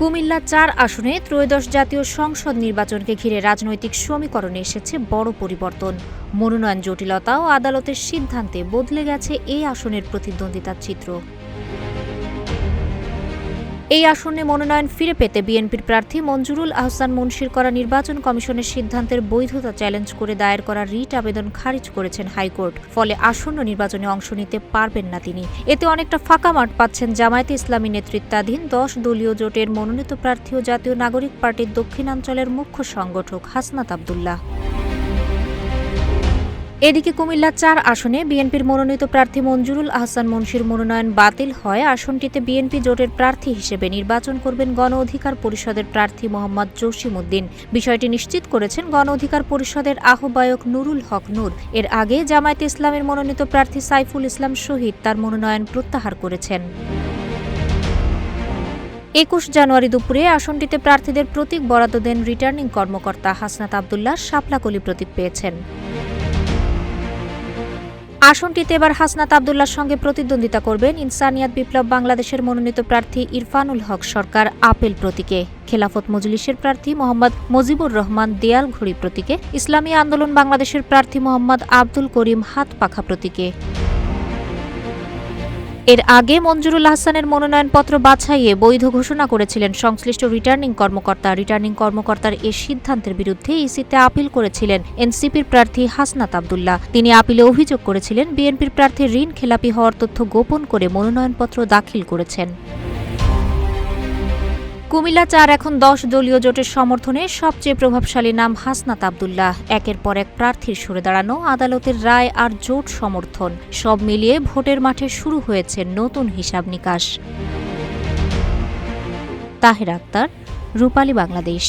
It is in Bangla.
কুমিল্লা ৪ আসনে ত্রয়োদশ জাতীয় সংসদ নির্বাচনকে ঘিরে রাজনৈতিক সমীকরণে এসেছে বড় পরিবর্তন। মনোনয়ন জটিলতা ও আদালতের সিদ্ধান্তে বদলে গেছে এই আসনের প্রতিদ্বন্দ্বিতার চিত্র। এই আসনে মনোনয়ন ফিরে পেতে বিএনপির প্রার্থী মঞ্জুরুল আহসান মুন্সির করা নির্বাচন কমিশনের সিদ্ধান্তের বৈধতা চ্যালেঞ্জ করে দায়ের করা রিট আবেদন খারিজ করেছেন হাইকোর্ট। ফলে আসন্ন নির্বাচনে অংশ নিতে পারবেন না তিনি। এতে অনেকটা ফাঁকা মাঠ পাচ্ছেন জামায়াতে ইসলামী নেতৃত্বাধীন 10 দলীয় জোটের মনোনীত প্রার্থী ও জাতীয় নাগরিক পার্টির দক্ষিণাঞ্চলের মুখ্য সংগঠক হাসনাত আব্দুল্লাহ। এদিকে কুমিল্লা ৪ আসনে বিএনপির মনোনীত প্রার্থী মঞ্জুরুল আহসান মুন্সির মনোনয়ন বাতিল হয় আসনটিতে বিএনপি জোটের প্রার্থী হিসেবে নির্বাচন করবেন গণ অধিকার পরিষদের প্রার্থী মোহাম্মদ জসিম উদ্দিন। বিষয়টি নিশ্চিত করেছেন গণ অধিকার পরিষদের আহ্বায়ক নুরুল হক নূর। এর আগে জামায়াতে ইসলামের মনোনীত প্রার্থী সাইফুল ইসলাম শহীদ তার মনোনয়ন প্রত্যাহার করেছেন। ২১ জানুয়ারি দুপুরে আসনটিতে প্রার্থীদের প্রতীক বরাদ্দ দেন রিটার্নিং কর্মকর্তা হাসনাত আব্দুল্লাহ। শাপলাকলি প্রতীক পেয়েছেন। আসনটিতে এবার হাসনাত আব্দুল্লাহর সঙ্গে প্রতিদ্বন্দ্বিতা করবেন ইনসানিয়াত বিপ্লব বাংলাদেশের মনোনীত প্রার্থী ইরফানুল হক সরকার আপেল প্রতীকে, খেলাফত মজলিসের প্রার্থী মোহাম্মদ মুজিবুর রহমান দেয়াল ঘড়ি প্রতীকে, ইসলামী আন্দোলন বাংলাদেশের প্রার্থী মোহাম্মদ আব্দুল করিম হাত পাখা প্রতীকে। এর আগে মঞ্জুরুল আহসানের মনোনয়নপত্র বাছাইয়ে বৈধ ঘোষণা করেছিলেন সংশ্লিষ্ট রিটার্নিং কর্মকর্তা। রিটার্নিং কর্মকর্তার এ সিদ্ধান্তের বিরুদ্ধে ইসিতে আপিল করেছিলেন এনসিপির প্রার্থী হাসনাত আব্দুল্লাহ। তিনি আপিলে অভিযোগ করেছিলেন বিএনপির প্রার্থী ঋণ খেলাপি হওয়ার তথ্য গোপন করে মনোনয়নপত্র দাখিল করেছেন। কুমিল্লা ৪ এখন 10 দলীয় জোটের সমর্থনে সবচেয়ে প্রভাবশালী নাম হাসনাত আব্দুল্লাহ। একের পর এক প্রার্থীর সরে দাঁড়ানো, আদালতের রায় আর জোট সমর্থন সব মিলিয়ে ভোটের মাঠে শুরু হয়েছে নতুন হিসাব নিকাশ। তাহের আক্তার, রূপালী বাংলাদেশ।